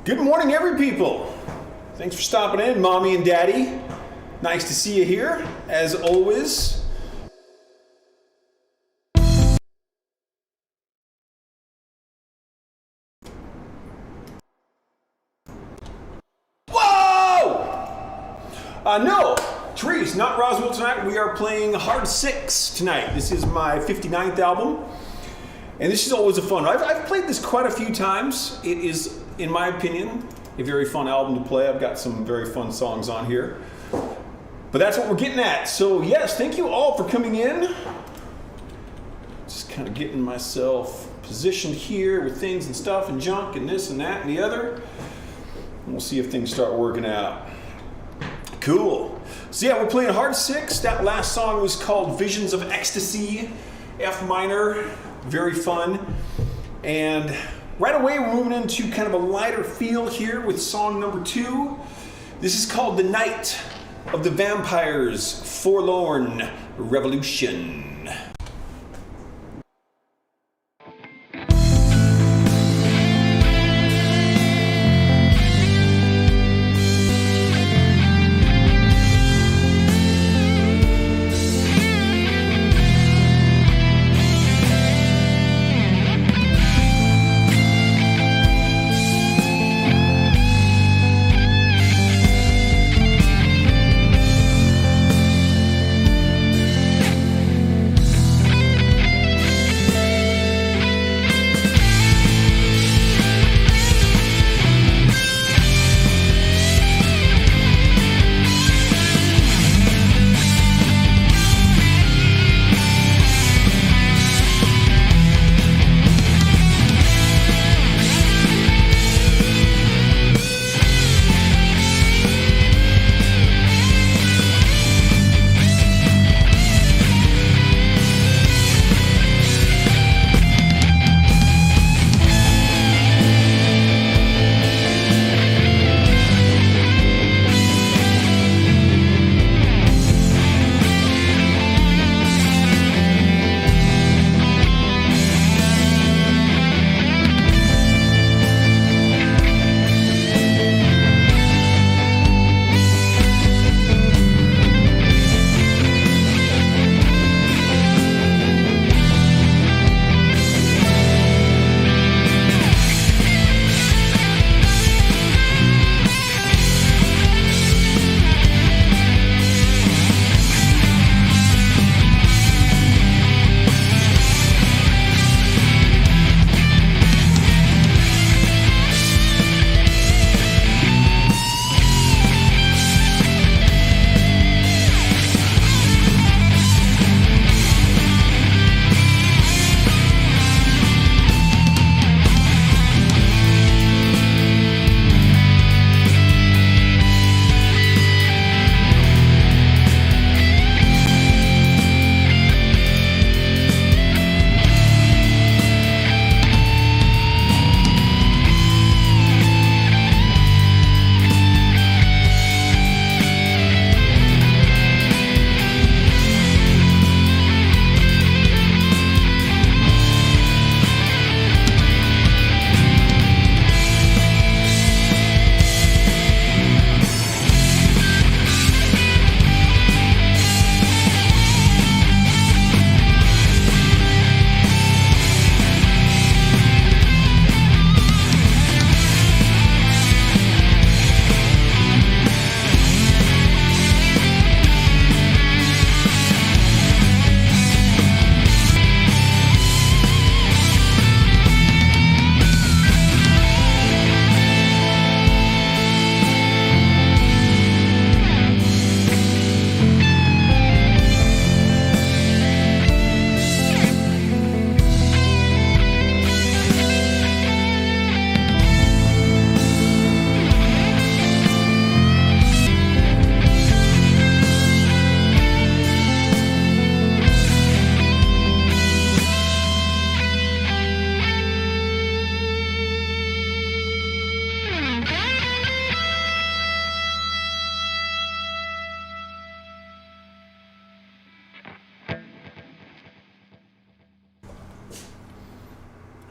Good morning, every people. Thanks for stopping in, Mommy and Daddy. Nice to see you here, as always. Whoa! No, Therese, not Roswell tonight. We are playing Hard 6 tonight. This is my 59th album, and this is always a fun one. I've played this quite a few times. It is, in my opinion, a very fun album to play. I've got some very fun songs on here. But that's what we're getting at. So yes, thank you all for coming in. Just kind of getting myself positioned here with things and stuff and junk and this and that and the other. And we'll see if things start working out. Cool. So yeah, we're playing Hard 6. That last song was called Visions of Ecstasy, F minor. Very fun. And right away, we're moving into kind of a lighter feel here with song number 2. This is called The Night of the Vampire's Forlorn Revolution.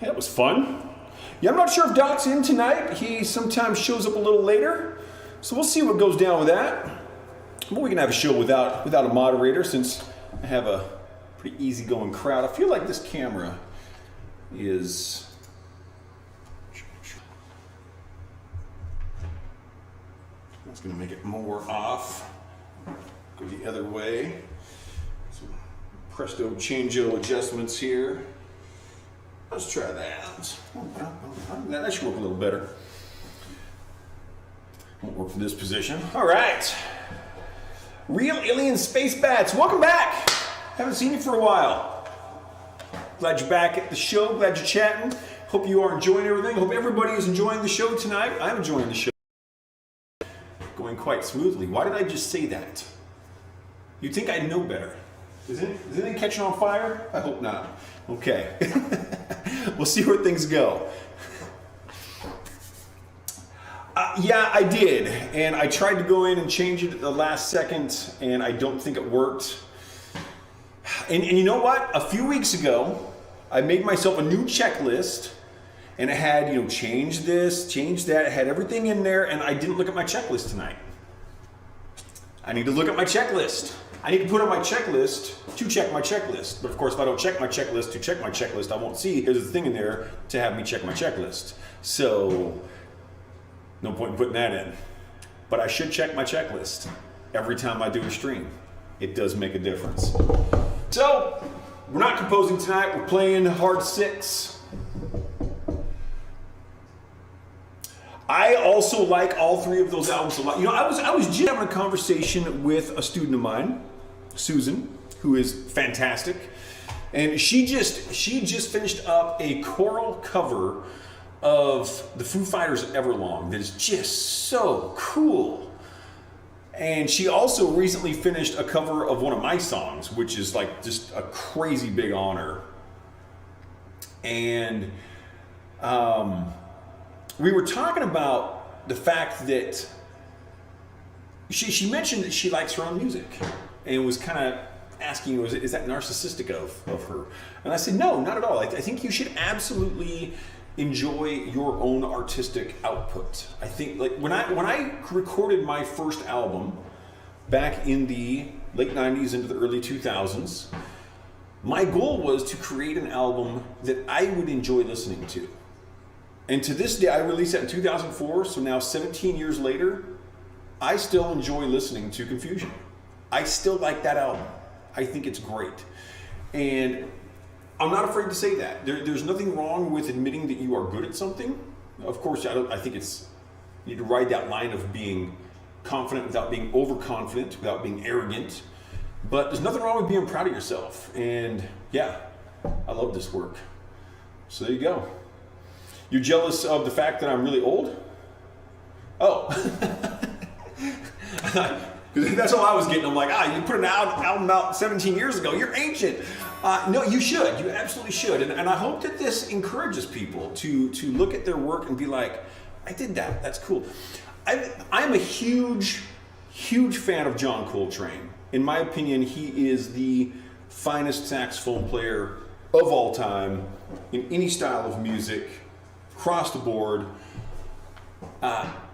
That was fun. Yeah, I'm not sure if Doc's in tonight. He sometimes shows up a little later. So we'll see what goes down with that. But we can have a show without a moderator since I have a pretty easygoing crowd. I feel like this camera is... That's going to make it more off. Go the other way. Some presto changeo adjustments here. Let's try that. That should work a little better. Won't work for this position. All right. Real Alien Space Bats, welcome back. Haven't seen you for a while. Glad you're back at the show. Glad you're chatting. Hope you are enjoying everything. Hope everybody is enjoying the show tonight. I'm enjoying the show. Going quite smoothly. Why did I just say that? You'd think I'd know better. Is anything catching on fire? I hope not. Okay. We'll see where things go. Yeah, I did. And I tried to go in and change it at the last second, and I don't think it worked. And you know what? A few weeks ago, I made myself a new checklist, and it had, change this, change that. It had everything in there, and I didn't look at my checklist tonight. I need to look at my checklist. I need to put on my checklist to check my checklist. But of course, if I don't check my checklist to check my checklist, I won't see there's a thing in there to have me check my checklist. So, no point in putting that in. But I should check my checklist every time I do a stream. It does make a difference. So, we're not composing tonight. We're playing hard 6. I also like all 3 of those albums a lot. I was just having a conversation with a student of mine, Susan, who is fantastic, and she just finished up a choral cover of the Foo Fighters' Everlong that is just so cool. And she also recently finished a cover of one of my songs, which is like just a crazy big honor. And we were talking about the fact that she mentioned that she likes her own music and was kind of asking, is that narcissistic of her? And I said, no, not at all. I think you should absolutely enjoy your own artistic output. I think like when I recorded my first album back in the late 90s into the early 2000s, my goal was to create an album that I would enjoy listening to. And to this day, I released that in 2004, so now 17 years later, I still enjoy listening to Confusion. I still like that album. I think it's great. And I'm not afraid to say that. There's nothing wrong with admitting that you are good at something. Of course, I think you need to ride that line of being confident without being overconfident, without being arrogant. But there's nothing wrong with being proud of yourself. And yeah, I love this work. So there you go. You're jealous of the fact that I'm really old? Oh. That's all I was getting. I'm like, you put an album out 17 years ago. You're ancient. No, you should. You absolutely should. And I hope that this encourages people to look at their work and be like, I did that. That's cool. I'm a huge, huge fan of John Coltrane. In my opinion, he is the finest saxophone player of all time in any style of music, across the board.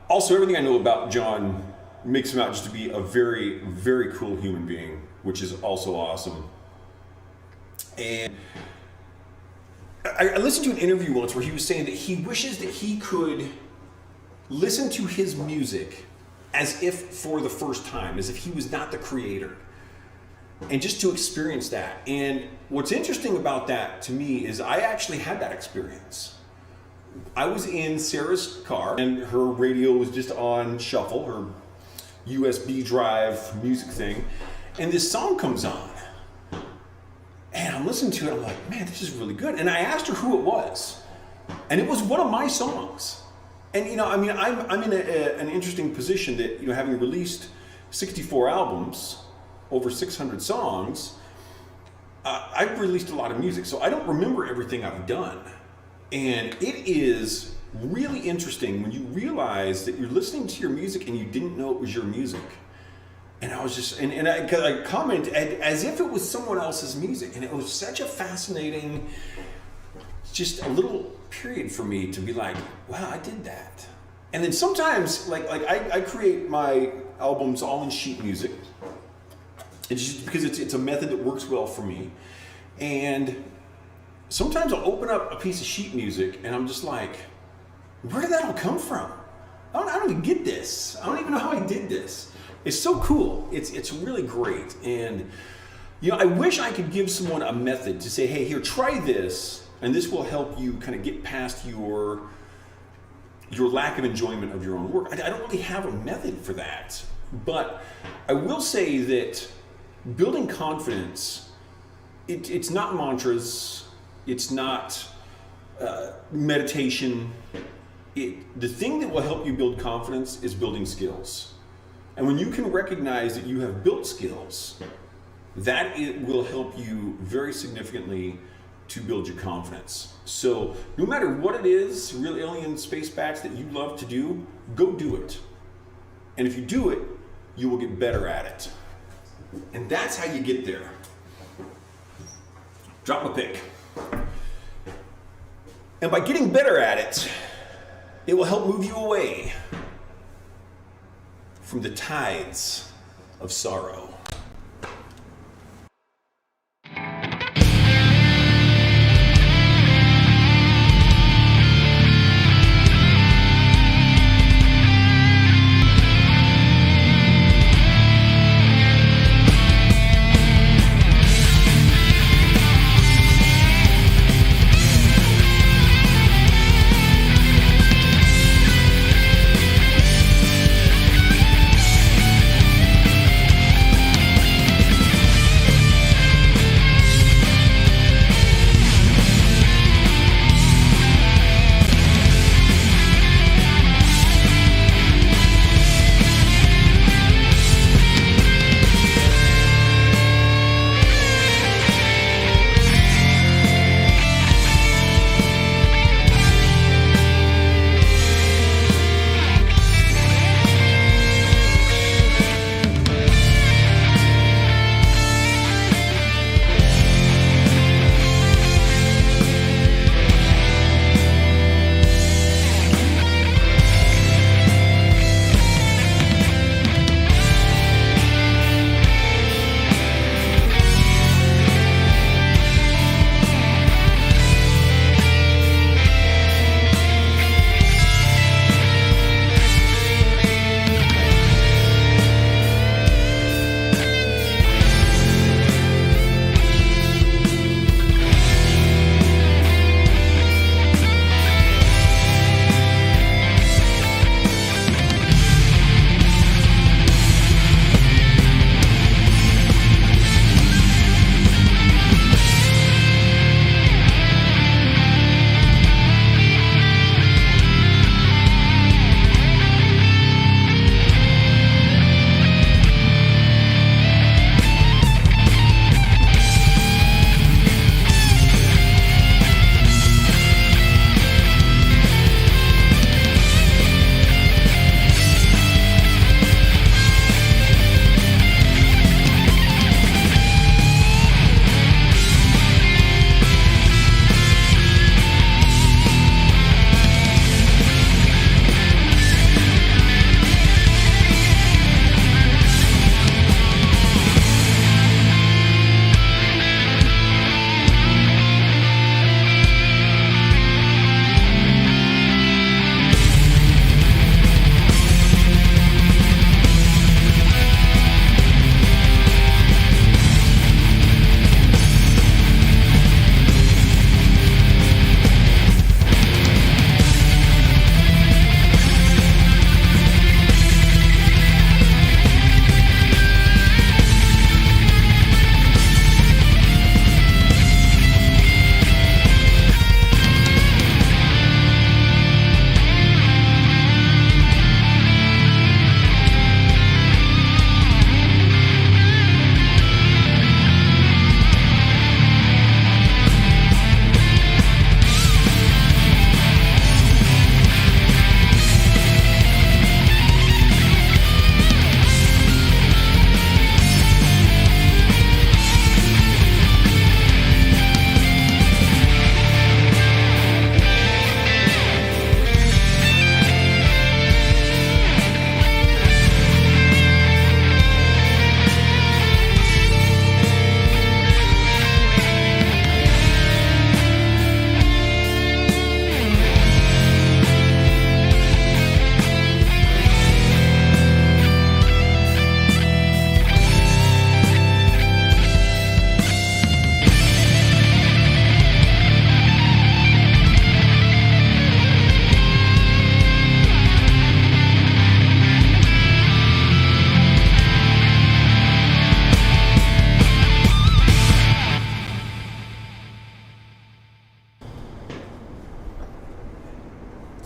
Also, everything I know about John makes him out just to be a very, very cool human being, which is also awesome. And I listened to an interview once where he was saying that he wishes that he could listen to his music as if for the first time, as if he was not the creator, and just to experience that. And what's interesting about that to me is I actually had that experience. I was in Sarah's car and her radio was just on shuffle, her USB drive music thing, and this song comes on. And I'm listening to it, I'm like, man, this is really good. And I asked her who it was. And it was one of my songs. And I'm in an interesting position that, having released 64 albums, over 600 songs, I've released a lot of music, so I don't remember everything I've done. And it is really interesting when you realize that you're listening to your music and you didn't know it was your music. And I was just, and I comment as if it was someone else's music. And it was such a fascinating, just a little period for me to be like, wow, I did that. And then sometimes, I create my albums all in sheet music. It's just because it's a method that works well for me. And sometimes I'll open up a piece of sheet music and I'm just like, where did that all come from? I don't even get this. I don't even know how I did this. It's so cool. It's really great. And I wish I could give someone a method to say, hey, here, try this, and this will help you kind of get past your lack of enjoyment of your own work. I don't really have a method for that. But I will say that building confidence, it's not mantras, it's not meditation. The thing that will help you build confidence is building skills. And when you can recognize that you have built skills, it will help you very significantly to build your confidence. So no matter what it is, real alien space bats that you love to do, go do it. And if you do it, you will get better at it. And that's how you get there. Drop a pick. And by getting better at it, it will help move you away from the tides of sorrow.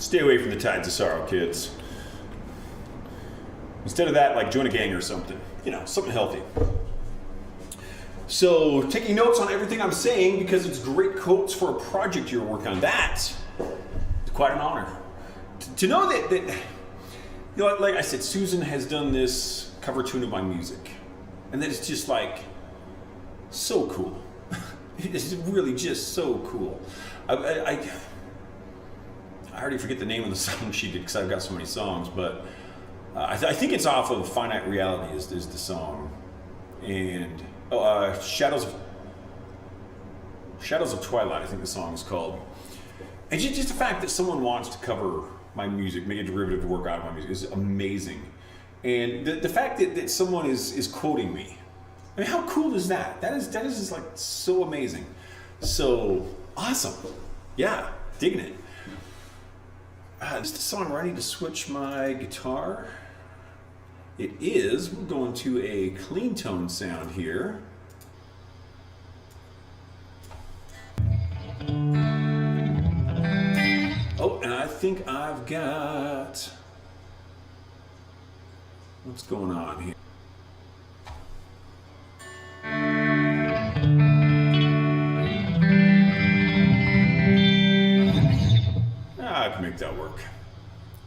Stay away from the tides of sorrow, kids. Instead of that, like join a gang or something. You know, something healthy. So, taking notes on everything I'm saying because it's great quotes for a project you're working on. That's quite an honor. To know that you know, like I said, Susan has done this cover tune of my music. And that it's just like, so cool. It's really just so cool. I already forget the name of the song she did because I've got so many songs, but I think it's off of Finite Reality is the song. And Shadows of Twilight, I think the song is called. And just the fact that someone wants to cover my music, make a derivative to work out of my music is amazing. And the fact that someone is quoting me, I mean, how cool is that? That is just like so amazing. So awesome. Yeah, digging it. This is the song where I need to switch my guitar. It is. We're going to a clean tone sound here. Oh, and I think I've got... What's going on here? I can make that work.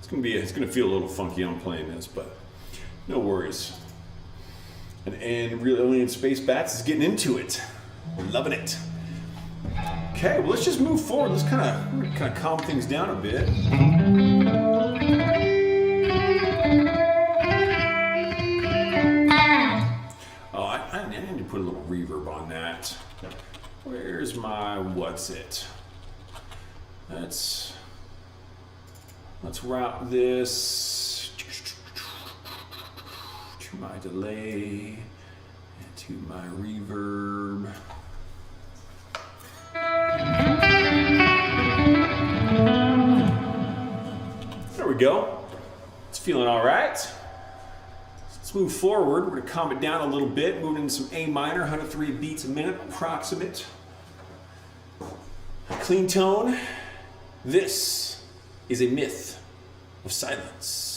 It's gonna feel a little funky on playing this, but no worries. And really only in Space Bats is getting into it. Loving it. Okay, well let's just move forward. Let's kind of calm things down a bit. Oh, I need to put a little reverb on that. Where's my what's it? Let's route this to my delay and to my reverb. There we go. It's feeling all right. Let's move forward. We're going to calm it down a little bit, moving into some A minor, 103 beats a minute, approximate. Clean tone. This is a myth of silence.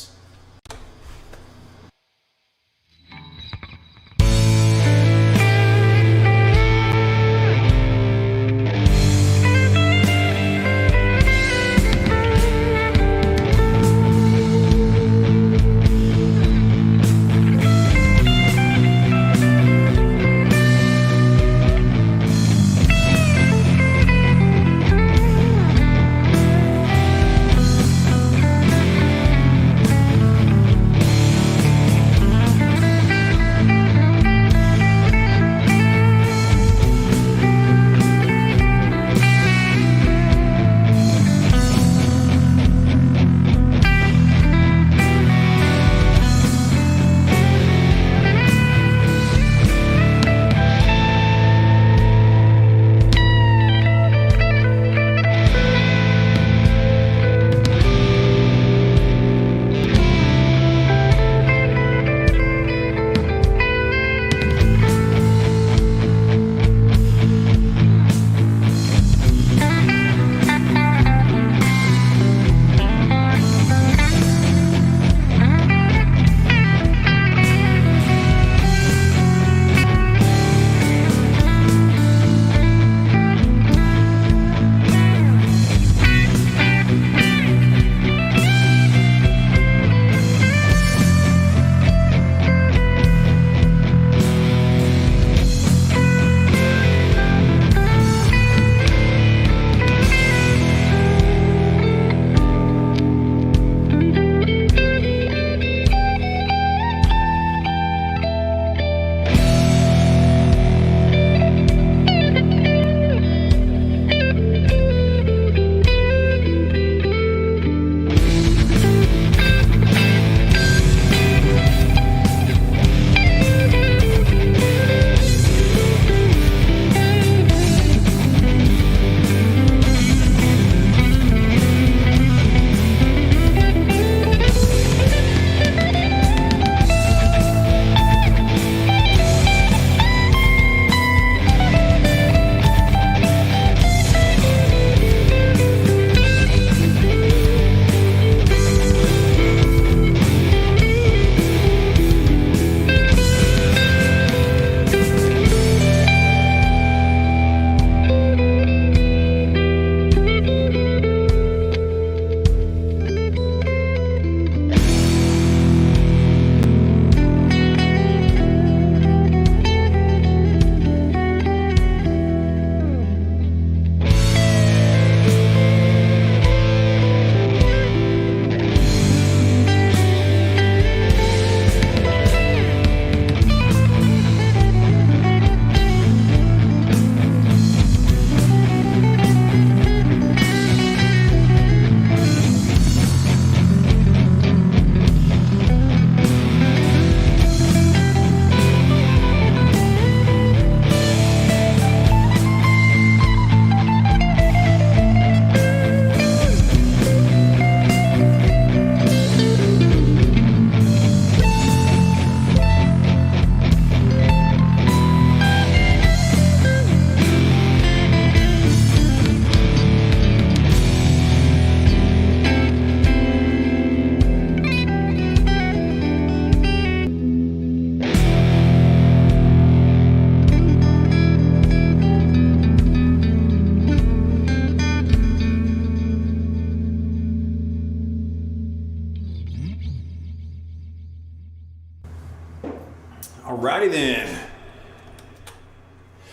Alrighty then.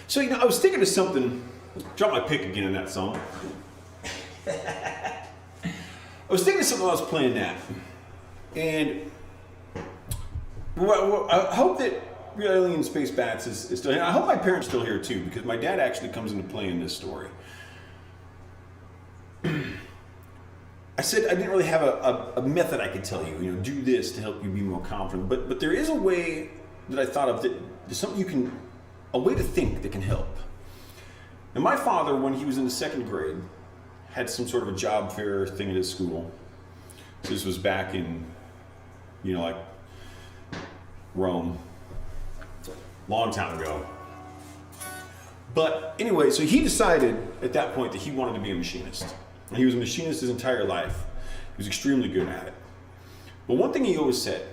So, I was thinking of something. Drop my pick again in that song. I was thinking of something while I was playing that. And I hope that Real Alien Space Bats is still here. I hope my parents are still here too, because my dad actually comes into play in this story. I said I didn't really have a method I could tell you, do this to help you be more confident. But there is a way that I thought of that there's something a way to think that can help. And my father, when he was in the second grade, had some sort of a job fair thing at his school. So this was back in, like Rome, long time ago. But anyway, so he decided at that point that he wanted to be a machinist. And he was a machinist his entire life. He was extremely good at it. But one thing he always said,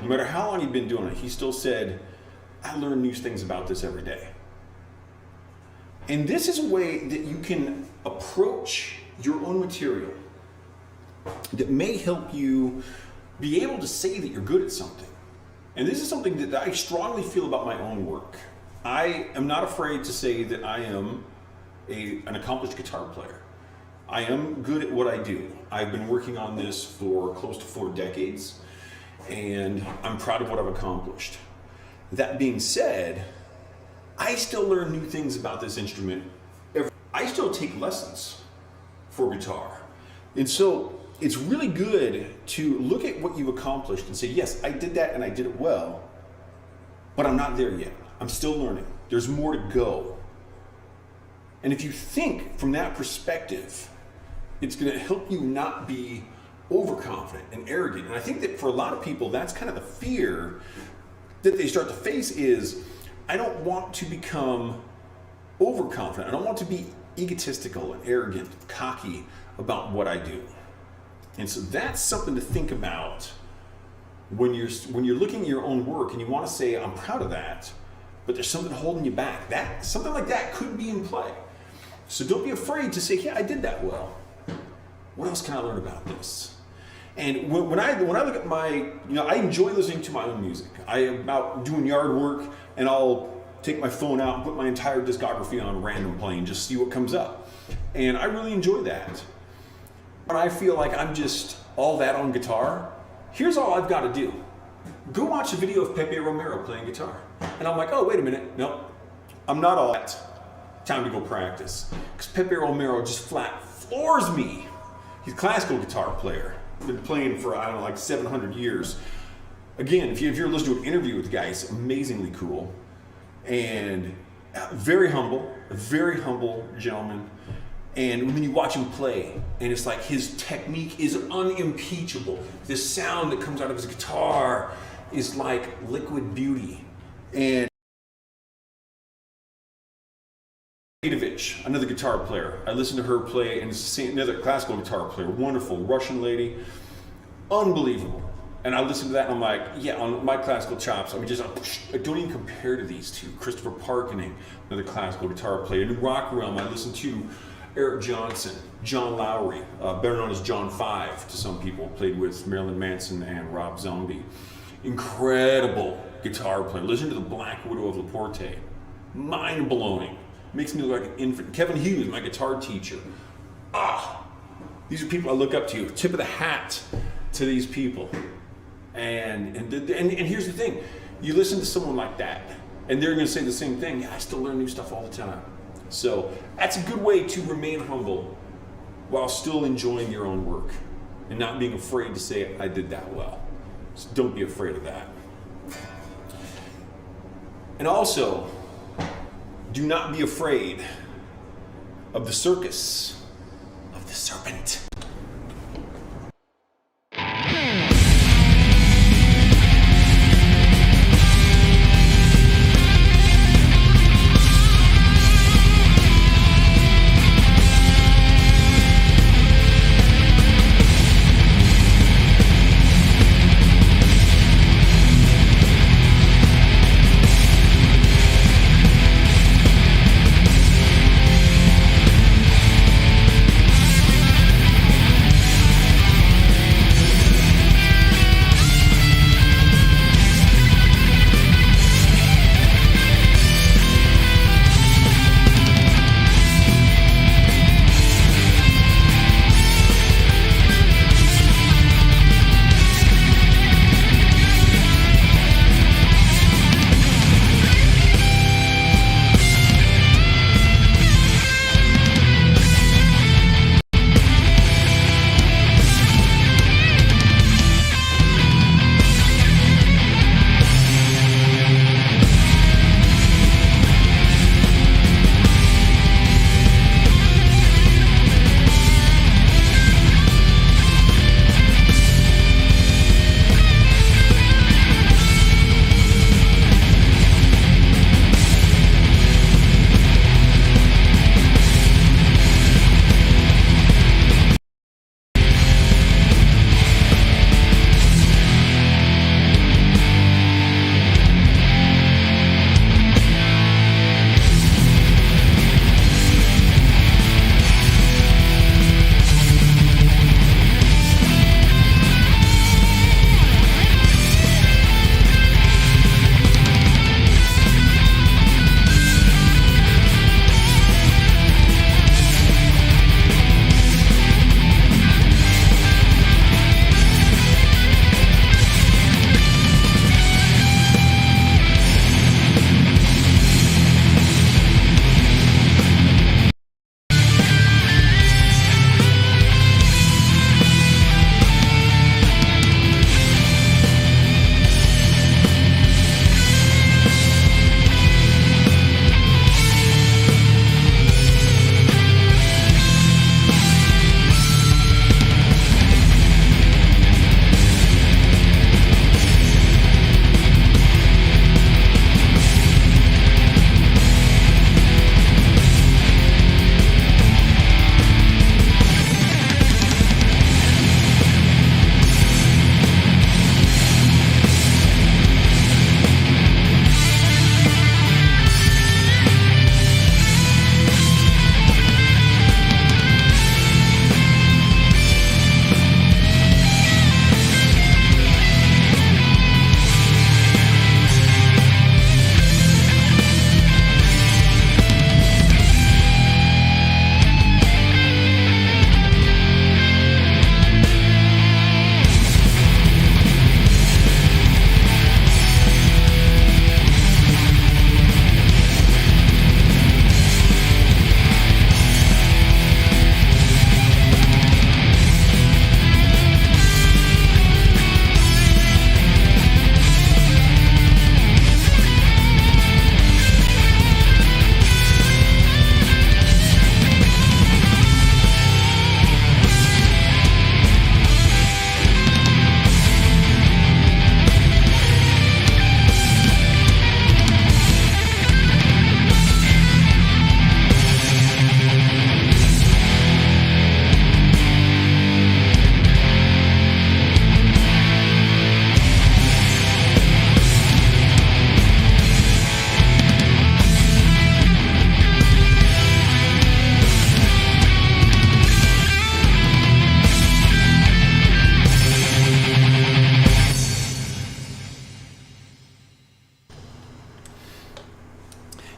no matter how long he'd been doing it, he still said, I learn new things about this every day. And this is a way that you can approach your own material that may help you be able to say that you're good at something. And this is something that I strongly feel about my own work. I am not afraid to say that I am an accomplished guitar player. I am good at what I do. I've been working on this for close to 4 decades, and I'm proud of what I've accomplished. That being said, I still learn new things about this instrument. I still take lessons for guitar. And so it's really good to look at what you've accomplished and say, yes, I did that and I did it well, but I'm not there yet. I'm still learning. There's more to go. And if you think from that perspective, it's going to help you not be overconfident and arrogant. And I think that for a lot of people, that's kind of the fear that they start to face is, I don't want to become overconfident. I don't want to be egotistical and arrogant, cocky about what I do. And so that's something to think about when you're looking at your own work and you want to say, I'm proud of that, but there's something holding you back. Something like that could be in play. So don't be afraid to say, yeah, I did that well. What else can I learn about this? And when I look at I enjoy listening to my own music. I am out doing yard work and I'll take my phone out and put my entire discography on random play and just see what comes up. And I really enjoy that. When I feel like I'm just all that on guitar, here's all I've got to do. Go watch a video of Pepe Romero playing guitar. And I'm like, oh, wait a minute. Nope, I'm not all that. Time to go practice. Because Pepe Romero just flat floors me. He's a classical guitar player. Been playing for, like 700 years. Again, if you're listening to an interview with the guy, he's amazingly cool. And a very humble gentleman. And when you watch him play, and it's like his technique is unimpeachable. The sound that comes out of his guitar is like liquid beauty. And another guitar player. I listened to her play, and another classical guitar player, wonderful Russian lady, unbelievable. And I listened to that, and I'm like, yeah, on my classical chops, I don't even compare to these two. Christopher Parkening, another classical guitar player. In the rock realm, I listened to Eric Johnson, John Lowry, better known as John 5 to some people, played with Marilyn Manson and Rob Zombie. Incredible guitar player. Listen to the Black Widow of Laporte. Mind-blowing. Makes me look like an infant. Kevin Hughes, my guitar teacher. These are people I look up to. Tip of the hat to these people. And here's the thing. You listen to someone like that, and they're going to say the same thing. Yeah, I still learn new stuff all the time. So that's a good way to remain humble while still enjoying your own work and not being afraid to say, I did that well. So don't be afraid of that. And also, do not be afraid of the circus of the serpent.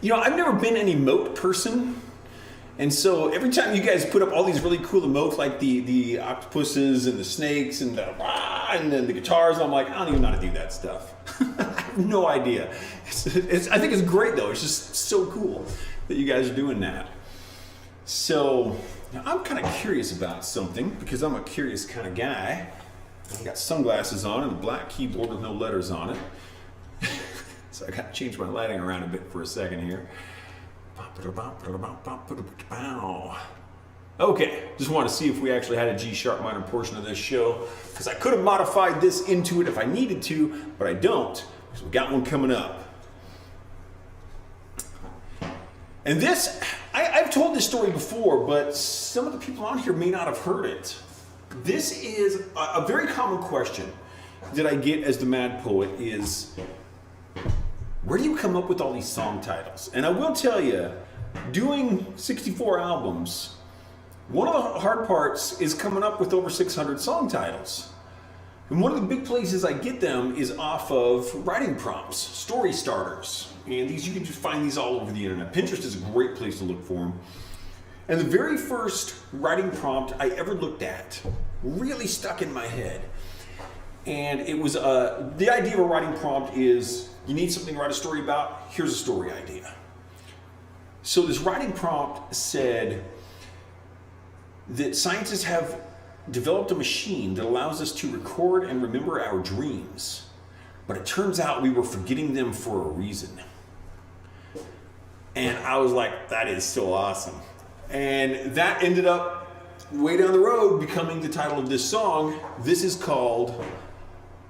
I've never been an emote person. And so every time you guys put up all these really cool emotes, like the octopuses and the snakes and then the guitars, I'm like, I don't even know how to do that stuff. I have no idea. I think it's great though. It's just so cool that you guys are doing that. So now I'm kind of curious about something because I'm a curious kind of guy. I got sunglasses on and a black keyboard with no letters on it. So I got to change my lighting around a bit for a second here. Okay, just want to see if we actually had a G sharp minor portion of this show, because I could have modified this into it if I needed to, but I don't, because we got one coming up. And this, I've told this story before, but some of the people on here may not have heard it. This is a very common question that I get as the Mad Poet is, where do you come up with all these song titles? And I will tell you, doing 64 albums, one of the hard parts is coming up with over 600 song titles. And one of the big places I get them is off of writing prompts, story starters. And these, you can just find these all over the internet. Pinterest is a great place to look for them. And the very first writing prompt I ever looked at really stuck in my head. And it was, the idea of a writing prompt is, you need something to write a story about, here's a story idea. So this writing prompt said that scientists have developed a machine that allows us to record and remember our dreams, but it turns out we were forgetting them for a reason. And I was like, that is so awesome. And that ended up way down the road becoming the title of this song. This is called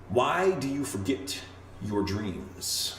Why Do You Forget Your Dreams?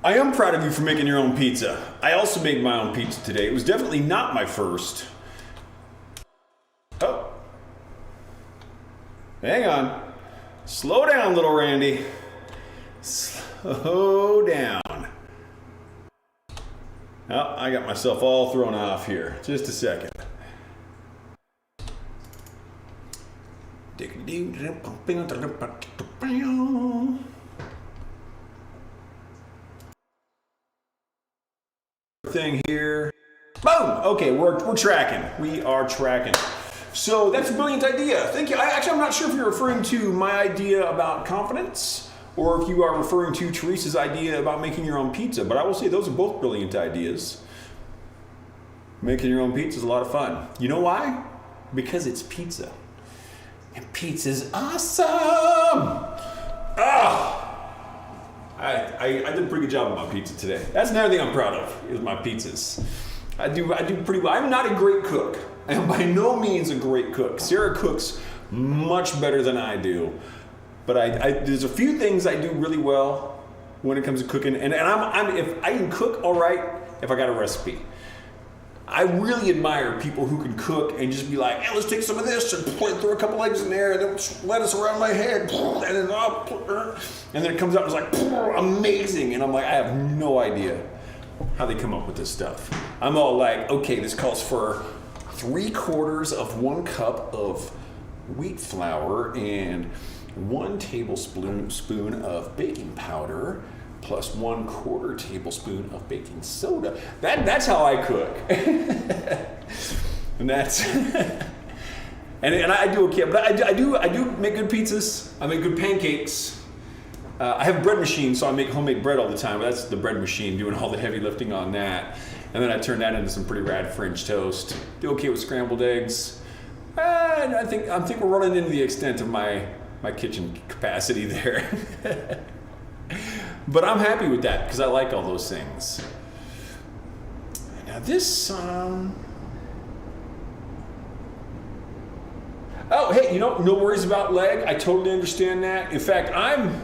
I am proud of you for making your own pizza. I also made my own pizza today. It was definitely not my first. Oh. Hang on. Slow down, little Randy. Slow down. Oh, I got myself all thrown off here. Just a second. Thing here. Boom! Okay, we're tracking. We are tracking. So that's a brilliant idea. Thank you. I'm not sure if you're referring to my idea about confidence or if you are referring to Teresa's idea about making your own pizza, but I will say those are both brilliant ideas. Making your own pizza is a lot of fun. You know why? Because it's pizza. And pizza's awesome! I did a pretty good job on my pizza today. That's another thing I'm proud of, is my pizzas. I do pretty well. I'm not a great cook. I am by no means a great cook. Sarah cooks much better than I do. But there's a few things I do really well when it comes to cooking. And if I can cook all right if I got a recipe. I really admire people who can cook and just be like, hey, let's take some of this and throw a couple eggs in there and then lettuce around my head and then it comes out and it's like amazing. And I'm like, I have no idea how they come up with this stuff. I'm all like, okay, this calls for 3/4 of 1 cup of wheat flour and 1 tablespoon of baking powder plus 1/4 tablespoon of baking soda. That's how I cook. And that's and I do okay, but I do make good pizzas. I make good pancakes. I have a bread machine, so I make homemade bread all the time. That's the bread machine doing all the heavy lifting on that. And then I turn that into some pretty rad French toast. Do okay with scrambled eggs. And I think we're running into the extent of my kitchen capacity there. But I'm happy with that because I like all those things. Now this oh, hey, no worries about lag. I totally understand that. In fact, I'm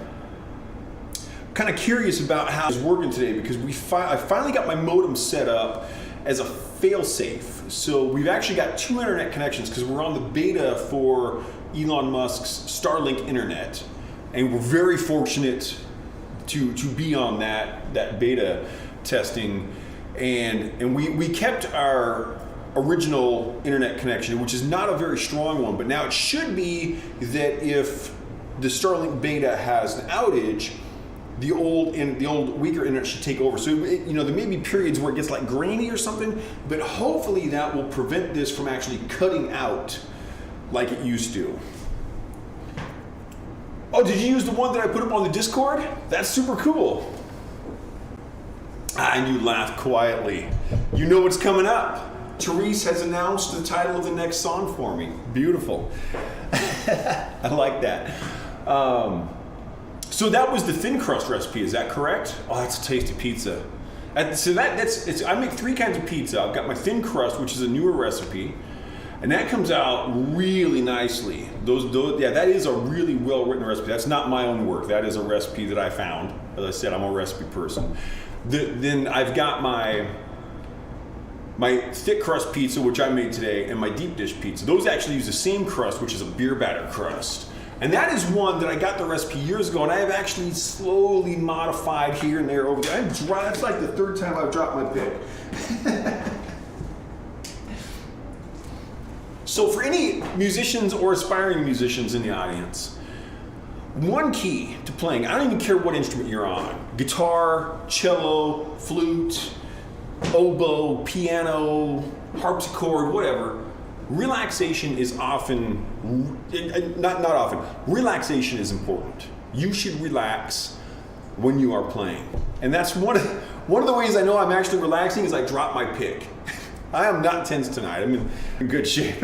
kind of curious about how it's working today because I finally got my modem set up as a fail-safe. So we've actually got 2 internet connections because we're on the beta for Elon Musk's Starlink internet. And we're very fortunate to be on that beta testing. And we kept our original internet connection, which is not a very strong one, but now it should be that if the Starlink beta has an outage, the old weaker internet should take over. So there may be periods where it gets like grainy or something, but hopefully that will prevent this from actually cutting out like it used to. Oh, did you use the one that I put up on the Discord? That's super cool. And you laughed quietly. You know what's coming up. Therese has announced the title of the next song for me. Beautiful. I like that. So that was the thin crust recipe, is that correct? Oh, that's a tasty pizza. So I make 3 kinds of pizza. I've got my thin crust, which is a newer recipe, and that comes out really nicely. That is a really well-written recipe. That's not my own work. That is a recipe that I found. As I said, I'm a recipe person. Then I've got my thick crust pizza, which I made today, and my deep dish pizza. Those actually use the same crust, which is a beer batter crust. And that is one that I got the recipe years ago, and I have actually slowly modified here and there over there. That's like the 3rd time I've dropped my pick. So for any musicians or aspiring musicians in the audience, one key to playing, I don't even care what instrument you're on, guitar, cello, flute, oboe, piano, harpsichord, whatever, relaxation is often, not often, relaxation is important. You should relax when you are playing. And that's one of the ways I know I'm actually relaxing is I drop my pick. I am not tense tonight. I'm in good shape.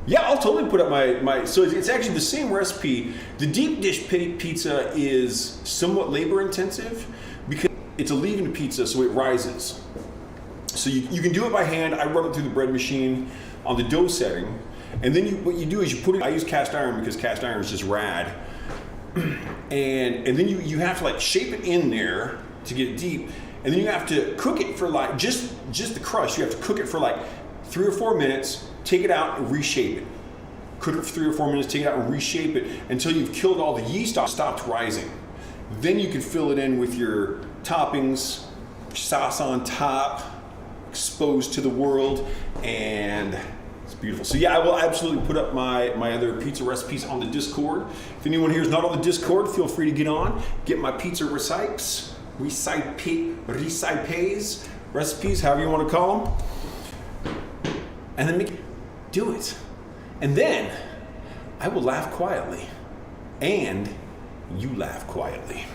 Yeah, I'll totally put up so it's actually the same recipe. The deep dish pizza is somewhat labor intensive because it's a leavened pizza, so it rises. So you can do it by hand. I run it through the bread machine on the dough setting. And then what you do is you put it, I use cast iron because cast iron is just rad. and then you have to like shape it in there to get it deep, and then you have to cook it for like just the crust. You have to cook it for like 3 or 4 minutes, take it out and reshape it. Cook it for 3 or 4 minutes, take it out and reshape it until you've killed all the yeast stopped rising. Then you can fill it in with your toppings, sauce on top, exposed to the world, and it's beautiful. So yeah, I will absolutely put up my other pizza recipes on the Discord. If anyone here is not on the Discord, feel free to get on, get my pizza recipes, recipes, however you want to call them, and then do it. And then I will laugh quietly, and you laugh quietly.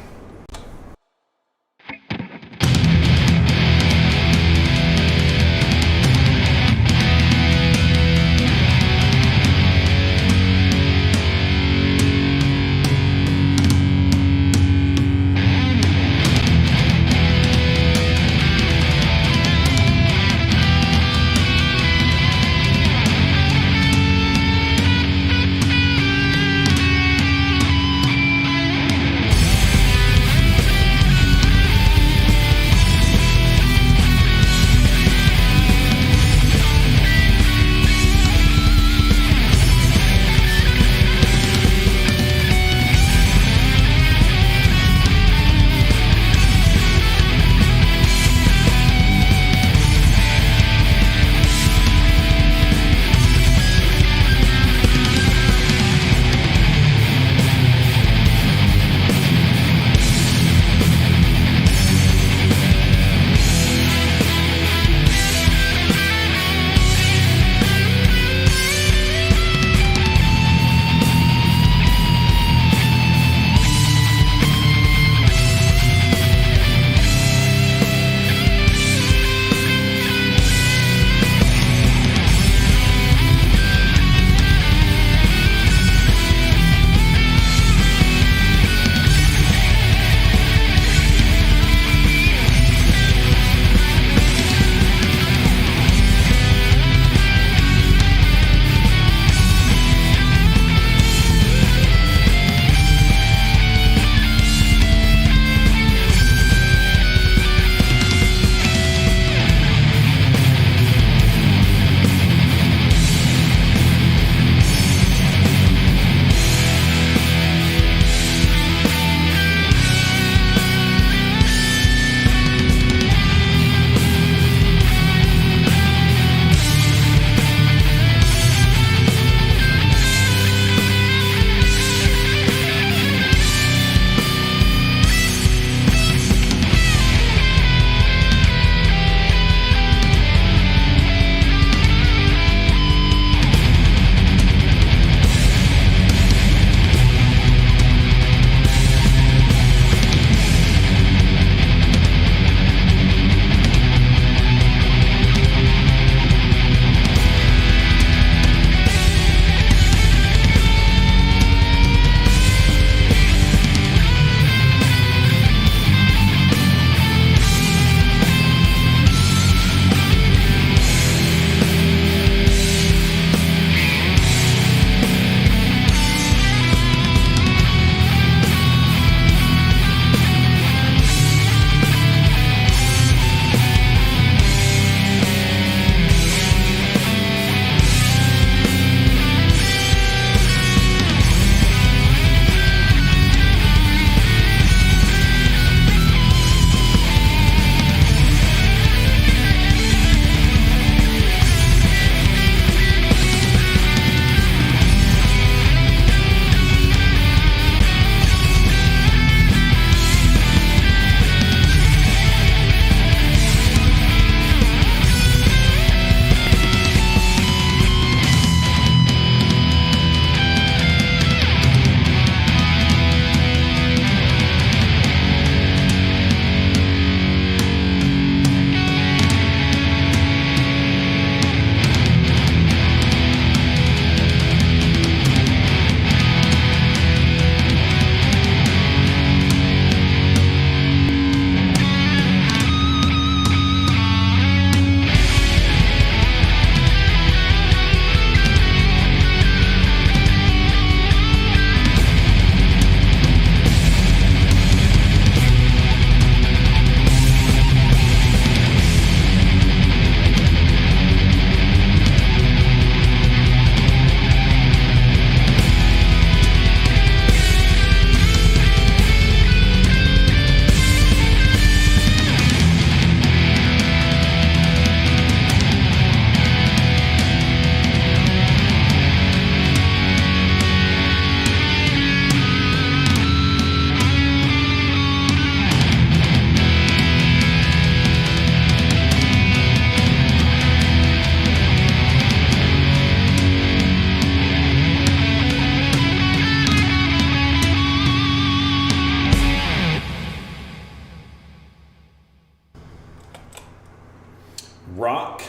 rock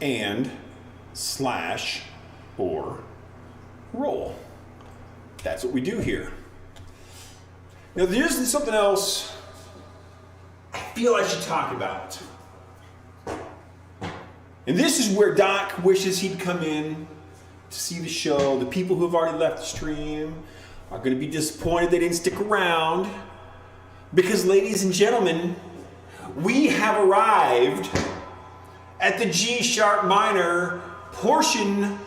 and slash or roll. That's what we do here. Now there's something else I feel I should talk about. And this is where Doc wishes he'd come in to see the show. The people who have already left the stream are going to be disappointed they didn't stick around. Because, ladies and gentlemen, we have arrived at the G sharp minor portion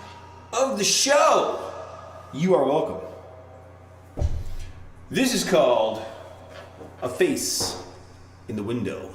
of the show. You are welcome. This is called A Face in the Window.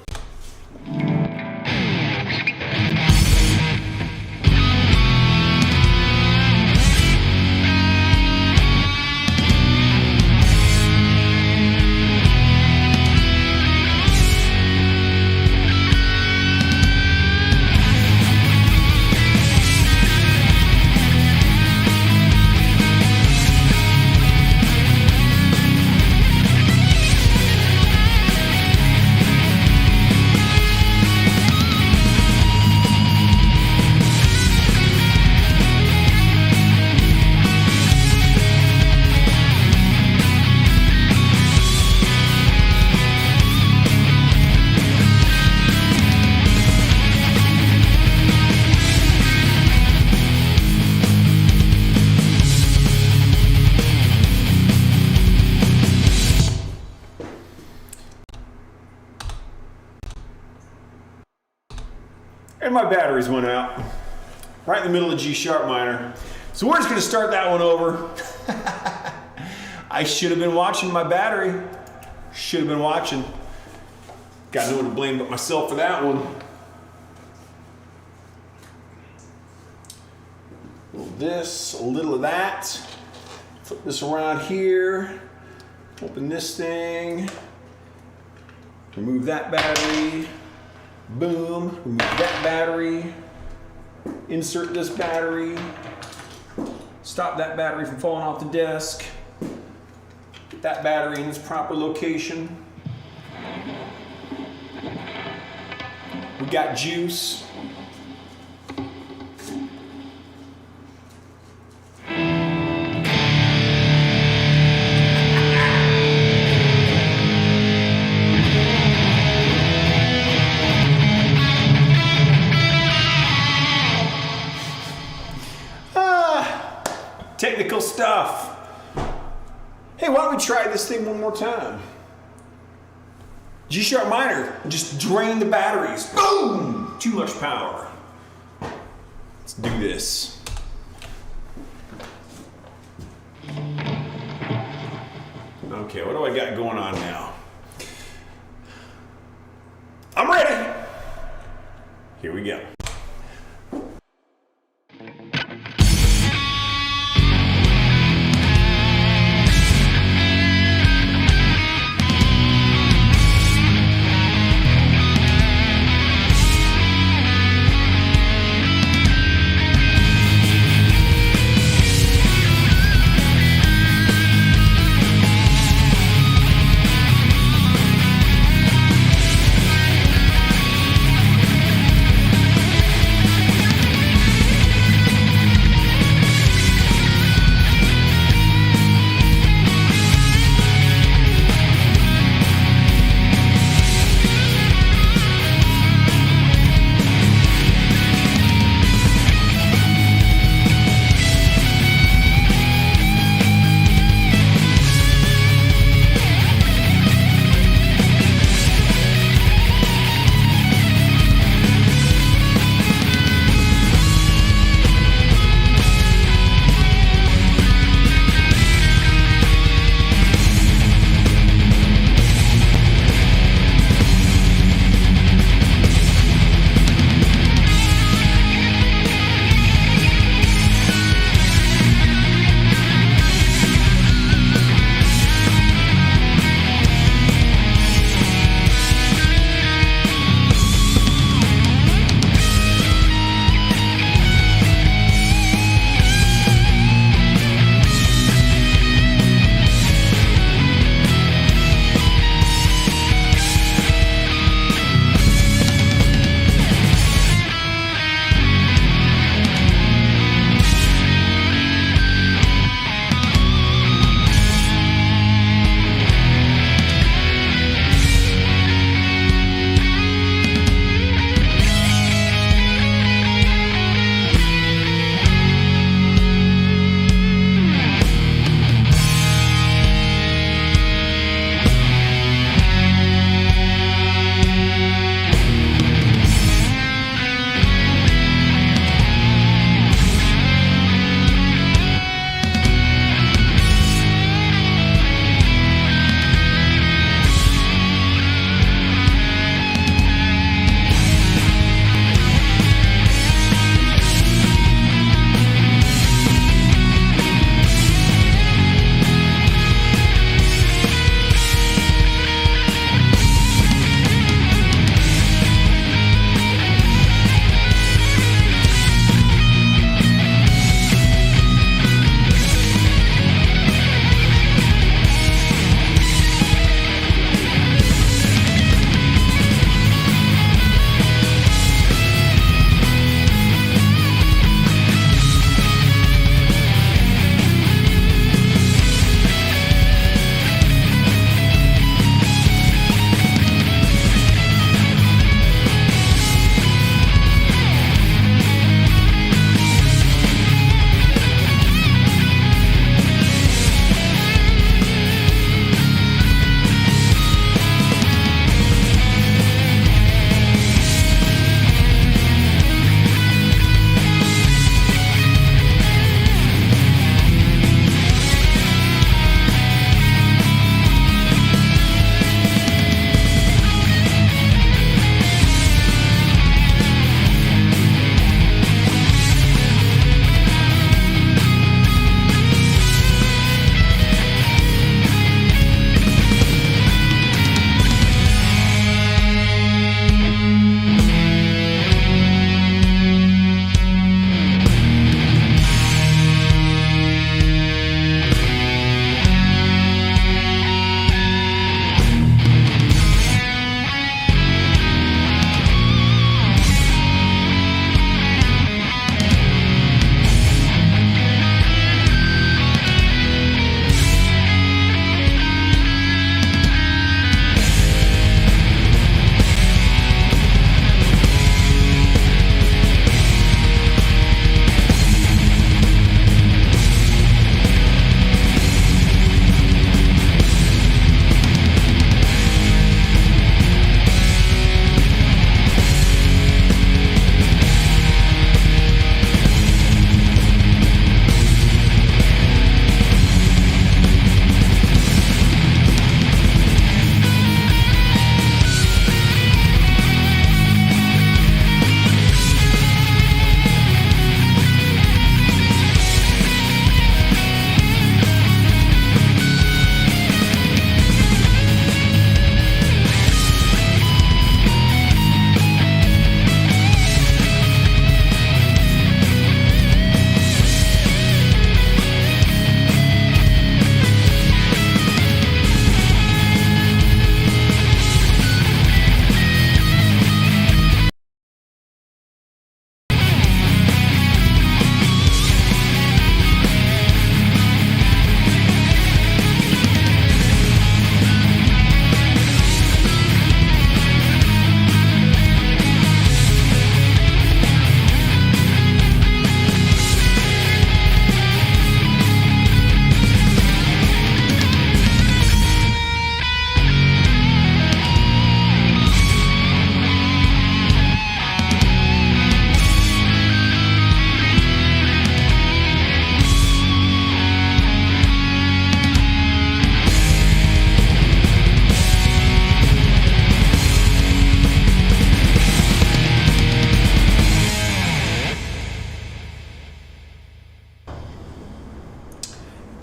And my batteries went out right in the middle of G sharp minor. So we're just going to start that one over. I should have been watching my battery. Should have been watching. Got no one to blame but myself for that one. A little of this, a little of that. Flip this around here. Open this thing. Remove that battery. Boom, remove that battery, insert this battery, stop that battery from falling off the desk, get that battery in its proper location. We got juice. Technical stuff. Hey, why don't we try this thing one more time? G sharp minor, just drain the batteries. Boom! Too much power. Let's do this. Okay, what do I got going on now? I'm ready. Here we go.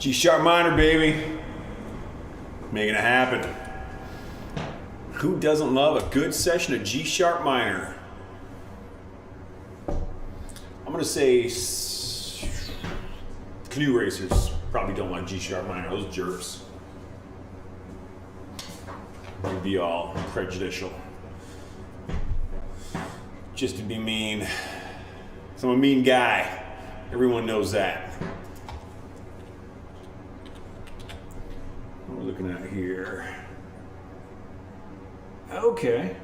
G sharp minor, baby. Making it happen. Who doesn't love a good session of G sharp minor? I'm gonna say canoe racers probably don't like G sharp minor. Those jerks. Would be all prejudicial. Just to be mean. So I'm a mean guy. Everyone knows that. What are we looking at here? Okay.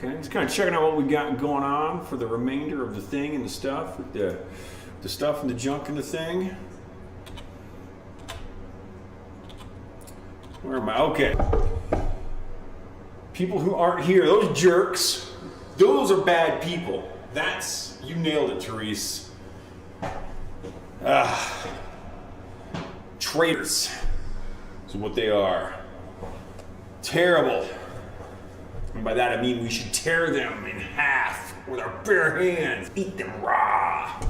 Just kind of checking out what we got going on for the remainder of the thing and the stuff, with the stuff and the junk and the thing. Where am I? Okay. People who aren't here, those jerks, those are bad people. You nailed it, Therese. Traitors is what they are. Terrible. And by that I mean we should tear them in half with our bare hands. Eat them raw.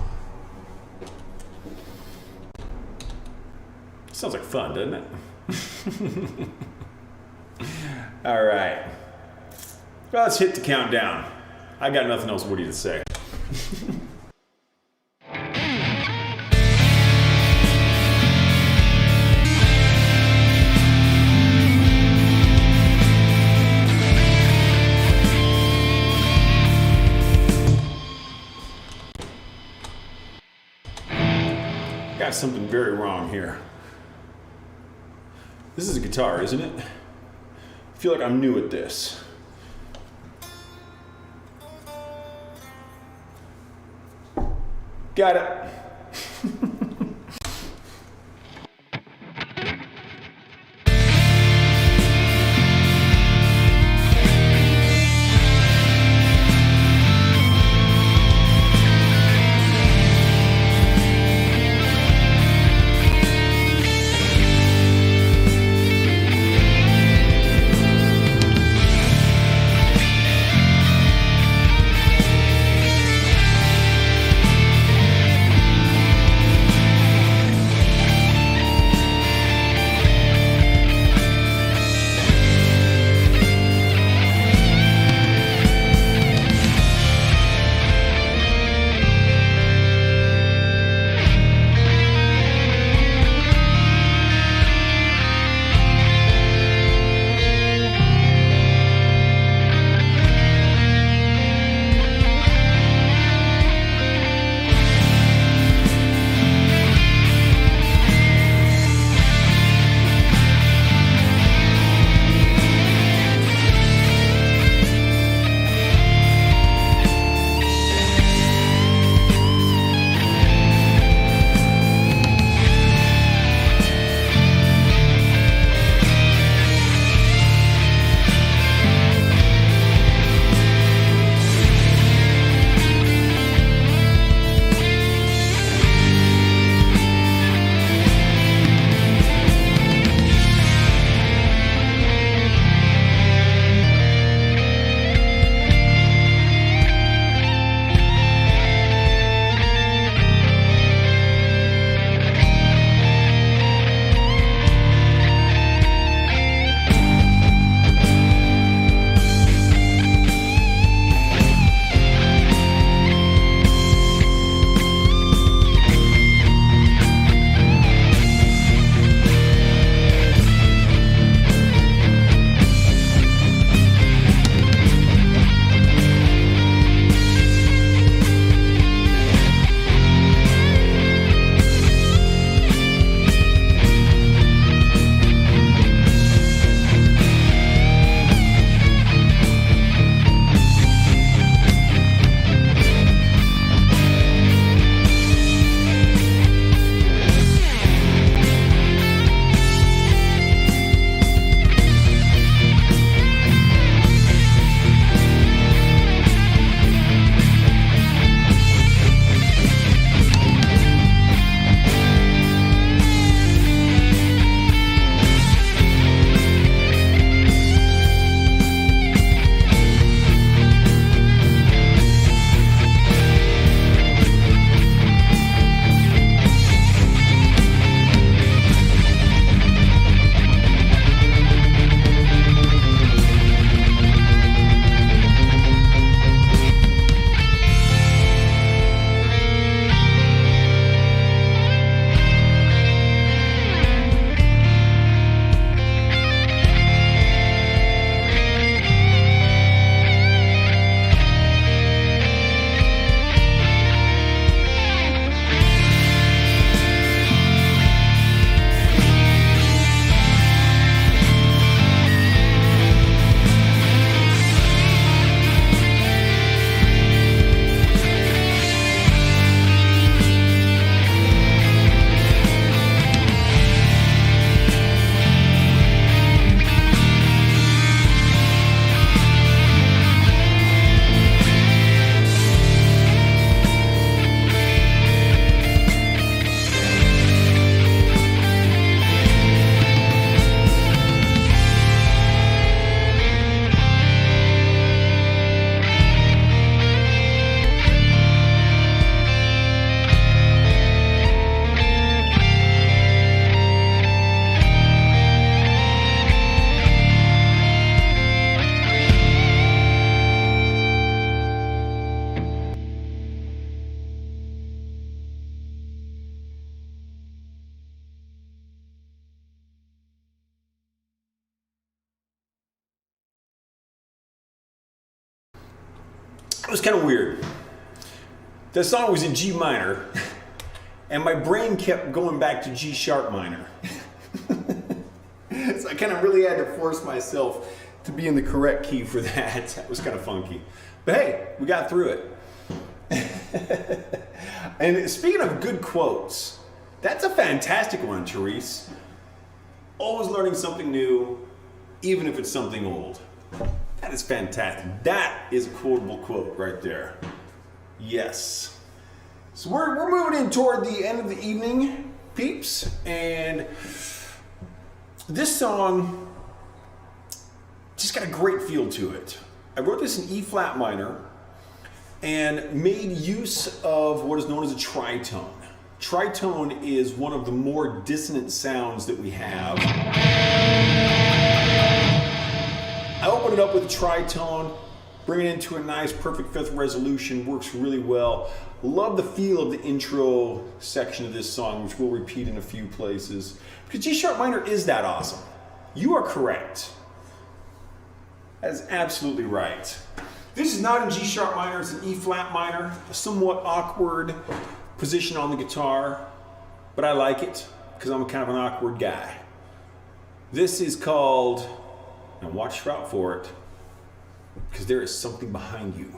Sounds like fun, doesn't it? All right. Well, let's hit the countdown. I got nothing else witty to say. Got something very wrong here. This is a guitar, isn't it? I feel like I'm new at this. Got it. It was kind of weird. The song was in G minor, and my brain kept going back to G sharp minor. So I kind of really had to force myself to be in the correct key for that. That was kind of funky. But hey, we got through it. And speaking of good quotes, that's a fantastic one, Therese. Always learning something new, even if it's something old. That is fantastic. That is a quotable quote right there. Yes. So we're moving in toward the end of the evening, peeps, and this song just got a great feel to it. I wrote this in E flat minor and made use of what is known as a tritone. Tritone is one of the more dissonant sounds that we have. I open it up with a tritone, bring it into a nice perfect fifth resolution, works really well. Love the feel of the intro section of this song, which we'll repeat in a few places. Because G sharp minor is that awesome. You are correct. That is absolutely right. This is not in G sharp minor, it's in E flat minor, a somewhat awkward position on the guitar, but I like it because I'm kind of an awkward guy. This is called, and watch out for it, because there is something behind you.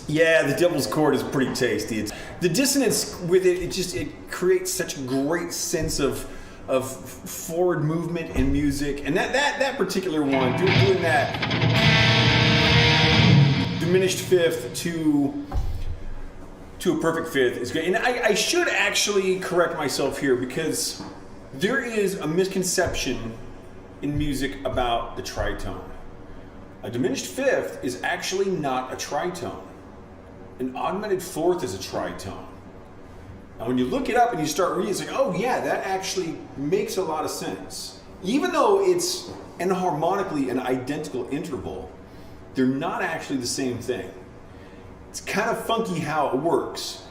Yeah, the Devil's Chord is pretty tasty. The dissonance with it, it creates such a great sense of forward movement in music. And that particular one, doing that diminished fifth to a perfect fifth is great. And I should actually correct myself here, because there is a misconception in music about the tritone. A diminished fifth is actually not a tritone. An augmented fourth is a tritone. And when you look it up and you start reading, it's like, oh yeah, that actually makes a lot of sense. Even though it's enharmonically an identical interval, they're not actually the same thing. It's kind of funky how it works.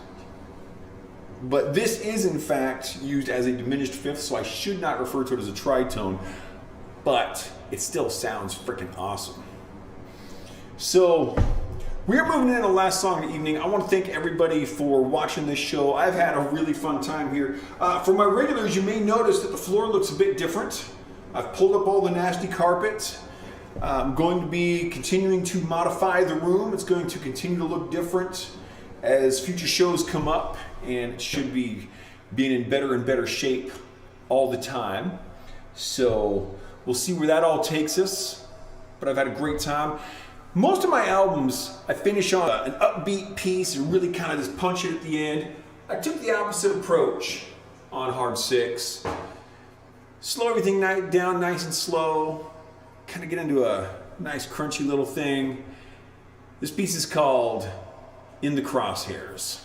But this is in fact used as a diminished fifth, so I should not refer to it as a tritone, but it still sounds freaking awesome. So we're moving into the last song of the evening. I want to thank everybody for watching this show. I've had a really fun time here. For my regulars, you may notice that the floor looks a bit different. I've pulled up all the nasty carpet. I'm going to be continuing to modify the room. It's going to continue to look different as future shows come up, and it should be being in better and better shape all the time. So we'll see where that all takes us, but I've had a great time. Most of my albums, I finish on an upbeat piece and really kind of just punch it at the end. I took the opposite approach on Hard 6. Slow everything down nice and slow, kind of get into a nice crunchy little thing. This piece is called In the Crosshairs.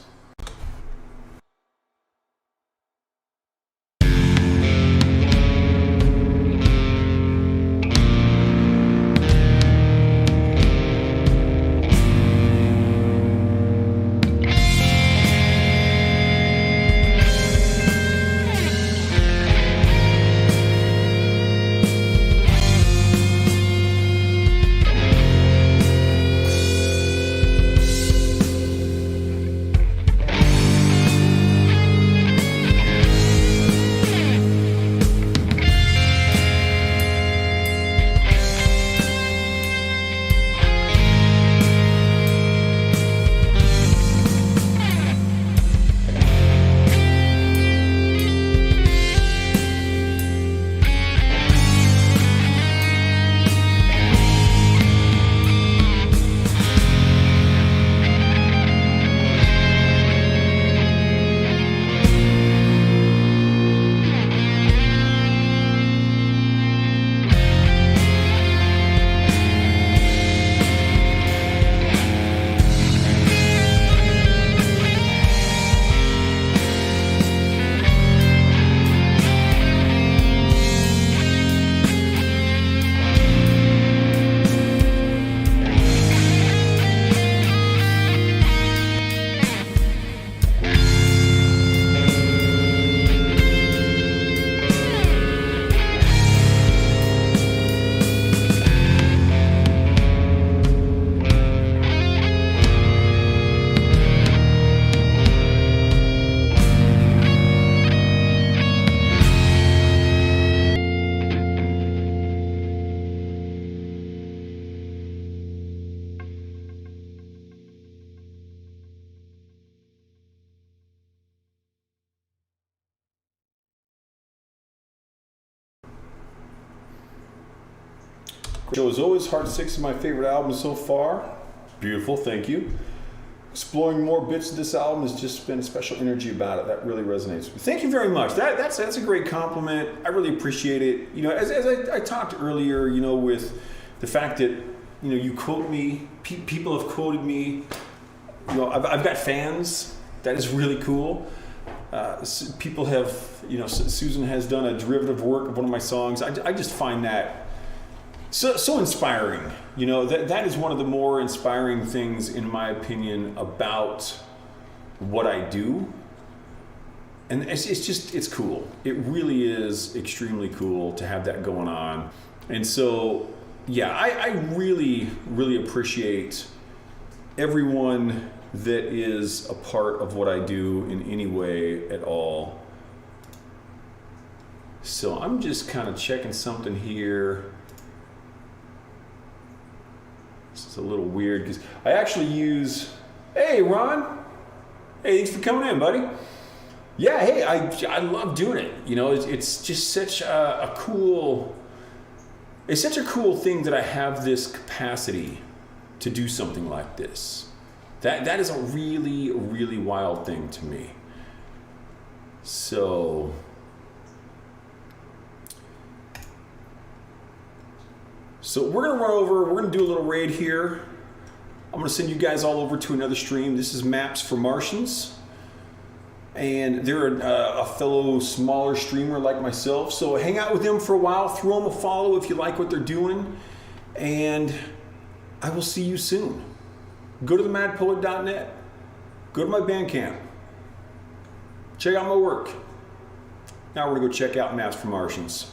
Show as always, Hard 6 is my favorite album so far. Beautiful, thank you. Exploring more bits of this album has just been a special energy about it. That really resonates. Thank you very much. That's a great compliment. I really appreciate it. You know, as I talked earlier, you know, with the fact that, you know, you quote me, people have quoted me. You know, I've got fans. That is really cool. People have, you know, Susan has done a derivative work of one of my songs. I just find that so inspiring. You know, that is one of the more inspiring things, in my opinion, about what I do. And it's cool. It really is extremely cool to have that going on. And so, yeah, I really, really appreciate everyone that is a part of what I do in any way at all. So I'm just kind of checking something here. This is a little weird because I actually use Hey, Ron. Hey, thanks for coming in, buddy. Yeah, hey, I love doing it. You know, it's just such a cool. It's such a cool thing that I have this capacity to do something like this. That is a really, really wild thing to me. So we're gonna run over, we're gonna do a little raid here. I'm gonna send you guys all over to another stream. This is Maps for Martians. And they're a fellow smaller streamer like myself. So hang out with them for a while, throw them a follow if you like what they're doing. And I will see you soon. Go to themadpoet.net. Go to my Bandcamp. Check out my work. Now we're gonna go check out Maps for Martians.